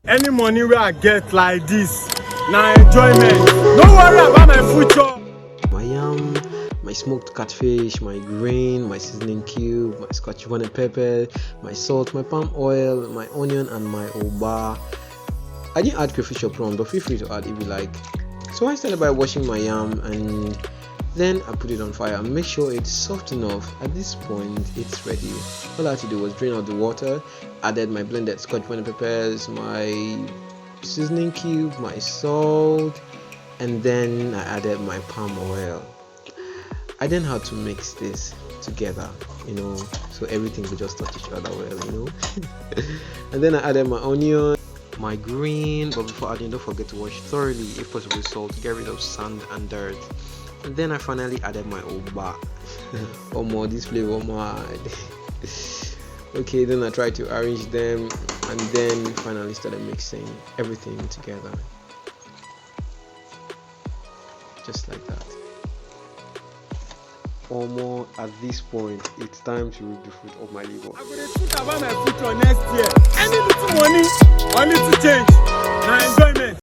Any money where I get like this, now enjoyment. Don't worry about my future. My yam, my smoked catfish, my grain, my seasoning cube, my scotch bonnet pepper, my salt, my palm oil, my onion, and my oba. I didn't add crayfish or prawn, but feel free to add if you like. So I started by washing my yam and then I put it on fire and make sure it's soft enough. At this point, it's ready. All I had to do was drain out the water, added my blended scotch bonnet peppers, my seasoning cube, my salt, and then I added my palm oil. I then had to mix this together, so everything would just touch each other well. And then I added my onion, my green, but before adding, don't forget to wash thoroughly, if possible with salt, to get rid of sand and dirt. And then I finally added my oba. Oh more, this flavor mad. Okay, then I tried to arrange them and then finally started mixing everything together. Just like that. Or more, at this point, it's time to reap the fruit of my labor. I'm going to think about my future next year. Any little money, I need to change. Now enjoyment.